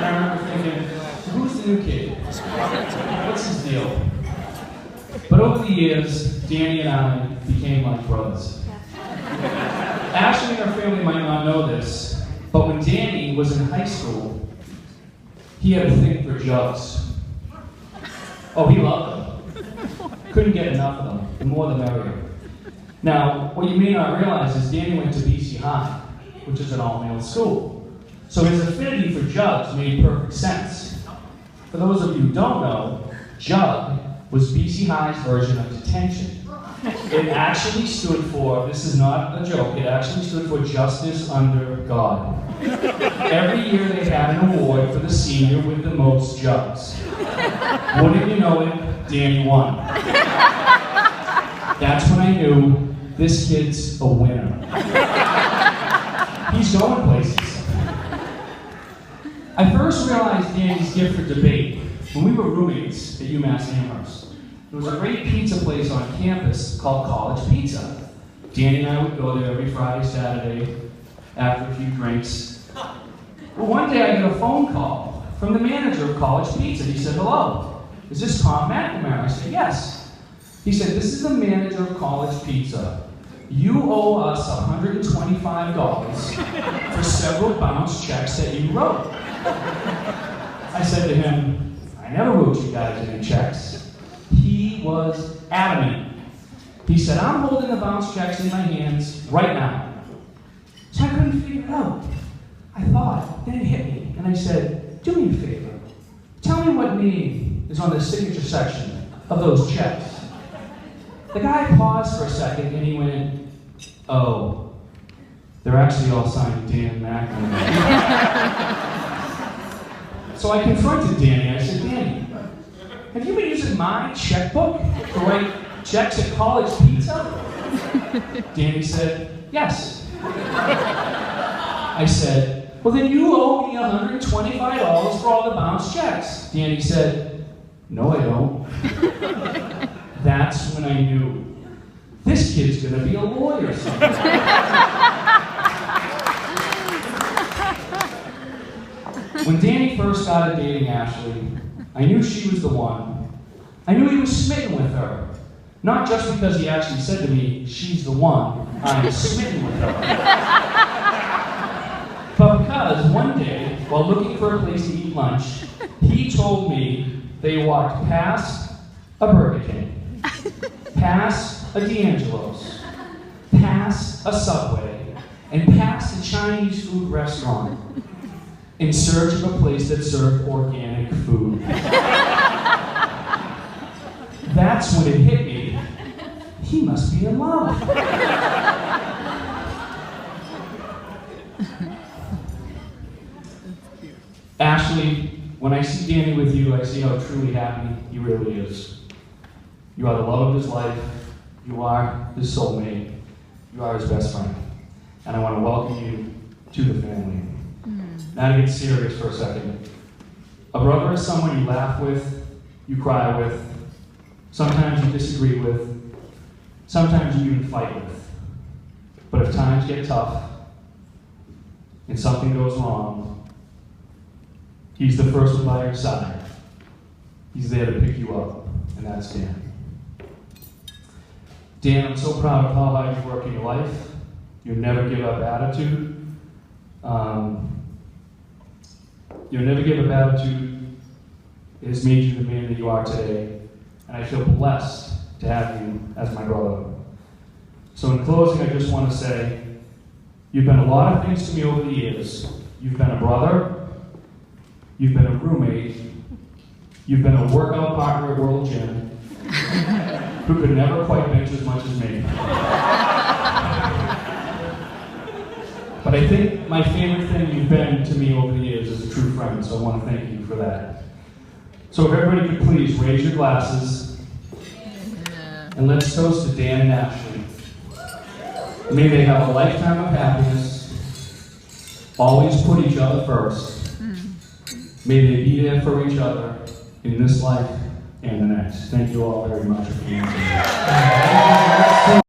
I remember thinking, who's the new kid? What's his deal? But over the years, Danny and I became like brothers. Ashley and her family might not know this, but when Danny was in high school, he had a thing for JUGS. Oh, he loved them. Couldn't get enough of them. The more the merrier. Now, what you may not realize is Danny went to BC High, which is an all-male school. So his affinity for JUGS made perfect sense. For those of you who don't know, JUG was BC High's version of detention. It actually stood for, this is not a joke, it actually stood for Justice Under God. Every year they had an award for the senior with the most JUGS. Wouldn't you know it, Danny won. That's when I knew this kid's a winner. He's going places. I first realized Danny's gift for debate when we were roommates at UMass Amherst. There was a great pizza place on campus called College Pizza. Danny and I would go there every Friday, Saturday, after a few drinks. Well, one day I got a phone call from the manager of College Pizza. He said, "Hello, is this Tom McNamara?" I said, "Yes." He said, "This is the manager of College Pizza. You owe us $125 for several bounce checks that you wrote." I said to him, "I never wrote you guys any checks." He was adamant. He said, "I'm holding the bounce checks in my hands right now." So I couldn't figure it out. I thought, then it hit me, and I said, "Do me a favor. Tell me what name is on the signature section of those checks." The guy paused for a second, and he went, "Oh, they're actually all signed Dan McNamara." So I confronted Danny. I said, "Danny, have you been using my checkbook to write checks at College Pizza?" Danny said, "Yes." I said, "Well, then you owe me $125 for all the bounce checks." Danny said, "No, I don't." That's when I knew this kid's gonna be a lawyer someday. When Danny first started dating Ashley, I knew she was the one. I knew he was smitten with her. Not just because he actually said to me, "She's the one, I'm smitten with her." But because one day, while looking for a place to eat lunch, he told me they walked past a Burger King, past a D'Angelo's, past a Subway, and past a Chinese food restaurant in search of a place that served organic food. That's when it hit me. He must be in love. Ashley, when I see Danny with you, I see how truly happy he really is. You are the love of his life. You are his soulmate. You are his best friend. And I want to welcome you to the family. Now to get serious for a second. A brother is someone you laugh with, you cry with, sometimes you disagree with, sometimes you even fight with. But if times get tough and something goes wrong, he's the first one by your side. He's there to pick you up, and that's Dan. Dan, I'm so proud of how hard you work in your life, your never give up attitude. Your never give up attitude has made you the man that you are today, and I feel blessed to have you as my brother. So in closing, I just want to say, you've been a lot of things to me over the years. You've been a brother, you've been a roommate, you've been a workout partner at World Gym, who could never quite bench as much as me. But I think my favorite thing you've been to me over the years is a true friend, so I want to thank you for that. So if everybody could please raise your glasses, and let's toast to Dan and Ashley. May they have a lifetime of happiness, always put each other first. May they be there for each other in this life and the next. Thank you all very much for being here.